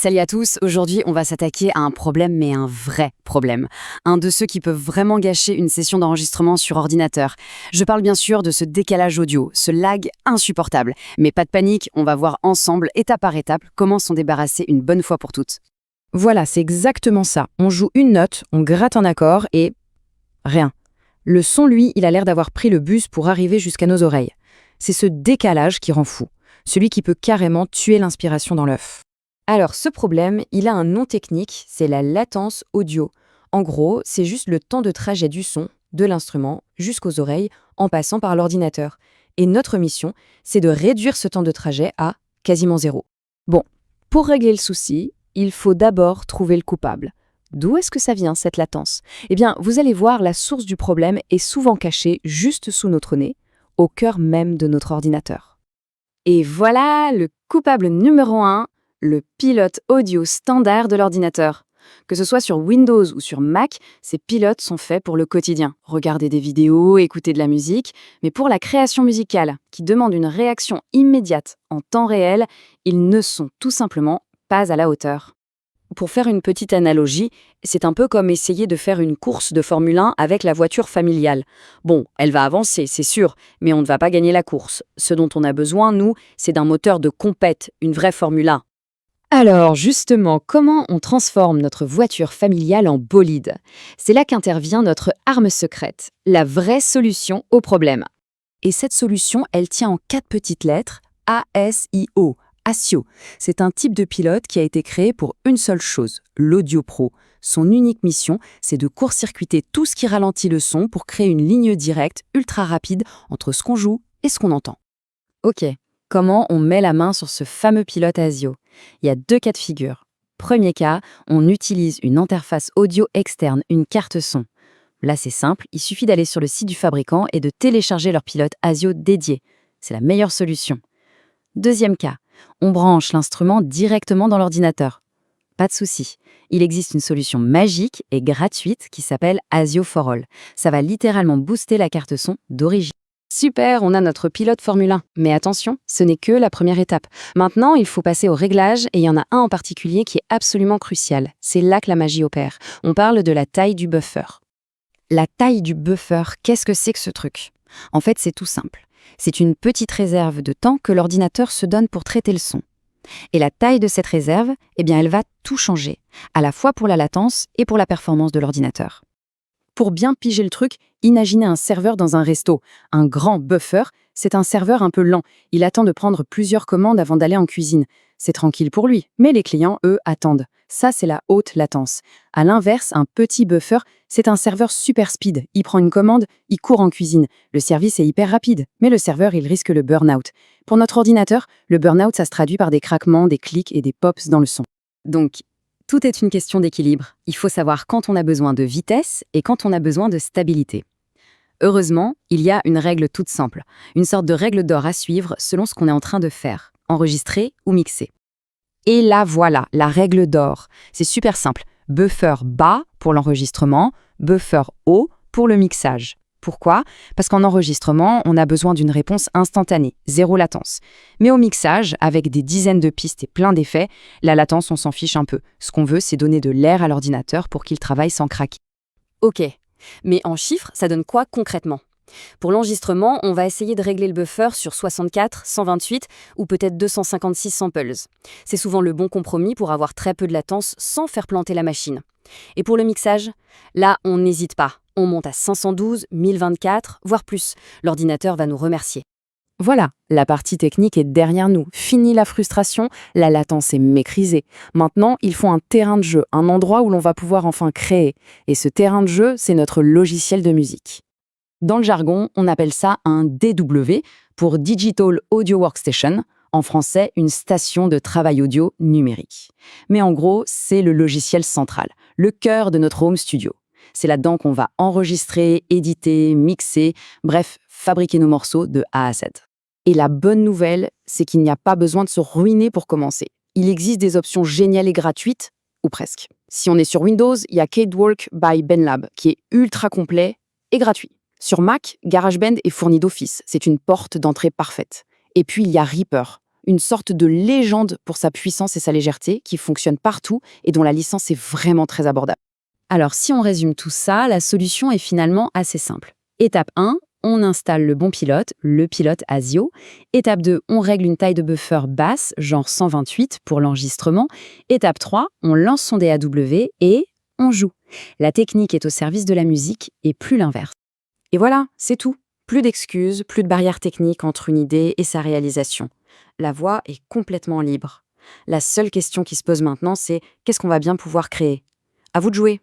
Salut à tous, aujourd'hui on va s'attaquer à un problème, mais un vrai problème. Un de ceux qui peuvent vraiment gâcher une session d'enregistrement sur ordinateur. Je parle bien sûr de ce décalage audio, ce lag insupportable. Mais pas de panique, on va voir ensemble, étape par étape, comment s'en débarrasser une bonne fois pour toutes. Voilà, c'est exactement ça. On joue une note, on gratte un accord et... rien. Le son, lui, il a l'air d'avoir pris le bus pour arriver jusqu'à nos oreilles. C'est ce décalage qui rend fou. Celui qui peut carrément tuer l'inspiration dans l'œuf. Alors, ce problème, il a un nom technique, c'est la latence audio. En gros, c'est juste le temps de trajet du son, de l'instrument, jusqu'aux oreilles, en passant par l'ordinateur. Et notre mission, c'est de réduire ce temps de trajet à quasiment zéro. Bon, pour régler le souci, il faut d'abord trouver le coupable. D'où est-ce que ça vient, cette latence? Eh bien, vous allez voir, la source du problème est souvent cachée juste sous notre nez, au cœur même de notre ordinateur. Et voilà le coupable numéro 1, le pilote audio standard de l'ordinateur. Que ce soit sur Windows ou sur Mac, ces pilotes sont faits pour le quotidien. Regarder des vidéos, écouter de la musique. Mais pour la création musicale, qui demande une réaction immédiate en temps réel, ils ne sont tout simplement pas à la hauteur. Pour faire une petite analogie, c'est un peu comme essayer de faire une course de Formule 1 avec la voiture familiale. Bon, elle va avancer, c'est sûr, mais on ne va pas gagner la course. Ce dont on a besoin, nous, c'est d'un moteur de compète, une vraie Formule 1. Alors justement, comment on transforme notre voiture familiale en bolide? C'est là qu'intervient notre arme secrète, la vraie solution au problème. Et cette solution, elle tient en 4 petites lettres, ASIO. ASIO, c'est un type de pilote qui a été créé pour une seule chose, l'audio pro. Son unique mission, c'est de court-circuiter tout ce qui ralentit le son pour créer une ligne directe ultra rapide entre ce qu'on joue et ce qu'on entend. Ok, comment on met la main sur ce fameux pilote ASIO? Il y a 2 cas de figure. Premier cas, on utilise une interface audio externe, une carte son. Là, c'est simple, il suffit d'aller sur le site du fabricant et de télécharger leur pilote ASIO dédié. C'est la meilleure solution. Deuxième cas, on branche l'instrument directement dans l'ordinateur. Pas de souci, il existe une solution magique et gratuite qui s'appelle ASIO for All. Ça va littéralement booster la carte son d'origine. Super, on a notre pilote Formule 1. Mais attention, ce n'est que la première étape. Maintenant, il faut passer au réglage et il y en a un en particulier qui est absolument crucial. C'est là que la magie opère. On parle de la taille du buffer. La taille du buffer, qu'est-ce que c'est que ce truc? En fait, c'est tout simple. C'est une petite réserve de temps que l'ordinateur se donne pour traiter le son. Et la taille de cette réserve, eh bien, elle va tout changer, à la fois pour la latence et pour la performance de l'ordinateur. Pour bien piger le truc, imaginez un serveur dans un resto. Un grand buffer, c'est un serveur un peu lent. Il attend de prendre plusieurs commandes avant d'aller en cuisine. C'est tranquille pour lui, mais les clients, eux, attendent. Ça, c'est la haute latence. À l'inverse, un petit buffer, c'est un serveur super speed. Il prend une commande, il court en cuisine. Le service est hyper rapide, mais le serveur, il risque le burn-out. Pour notre ordinateur, le burn-out, ça se traduit par des craquements, des clics et des pops dans le son. Donc, tout est une question d'équilibre. Il faut savoir quand on a besoin de vitesse et quand on a besoin de stabilité. Heureusement, il y a une règle toute simple, une sorte de règle d'or à suivre selon ce qu'on est en train de faire, enregistrer ou mixer. Et là voilà, la règle d'or. C'est super simple. Buffer bas pour l'enregistrement, buffer haut pour le mixage. Pourquoi? Parce qu'en enregistrement, on a besoin d'une réponse instantanée, zéro latence. Mais au mixage, avec des dizaines de pistes et plein d'effets, la latence, on s'en fiche un peu. Ce qu'on veut, c'est donner de l'air à l'ordinateur pour qu'il travaille sans craquer. Ok, mais en chiffres, ça donne quoi concrètement? Pour l'enregistrement, on va essayer de régler le buffer sur 64, 128 ou peut-être 256 samples. C'est souvent le bon compromis pour avoir très peu de latence sans faire planter la machine. Et pour le mixage, là, on n'hésite pas. On monte à 512, 1024, voire plus. L'ordinateur va nous remercier. Voilà, la partie technique est derrière nous. Fini la frustration, la latence est maîtrisée. Maintenant, il faut un terrain de jeu, un endroit où l'on va pouvoir enfin créer. Et ce terrain de jeu, c'est notre logiciel de musique. Dans le jargon, on appelle ça un DW pour Digital Audio Workstation, en français une station de travail audio numérique. Mais en gros, c'est le logiciel central, le cœur de notre home studio. C'est là-dedans qu'on va enregistrer, éditer, mixer, bref, fabriquer nos morceaux de A à Z. Et la bonne nouvelle, c'est qu'il n'y a pas besoin de se ruiner pour commencer. Il existe des options géniales et gratuites, ou presque. Si on est sur Windows, il y a CadeWork by BandLab, qui est ultra complet et gratuit. Sur Mac, GarageBand est fourni d'office. C'est une porte d'entrée parfaite. Et puis, il y a Reaper, une sorte de légende pour sa puissance et sa légèreté, qui fonctionne partout et dont la licence est vraiment très abordable. Alors, si on résume tout ça, la solution est finalement assez simple. Étape 1, on installe le bon pilote, le pilote ASIO. Étape 2, on règle une taille de buffer basse, genre 128 pour l'enregistrement. Étape 3, on lance son DAW et on joue. La technique est au service de la musique et plus l'inverse. Et voilà, c'est tout. Plus d'excuses, plus de barrières techniques entre une idée et sa réalisation. La voix est complètement libre. La seule question qui se pose maintenant, c'est qu'est-ce qu'on va bien pouvoir créer ? À vous de jouer.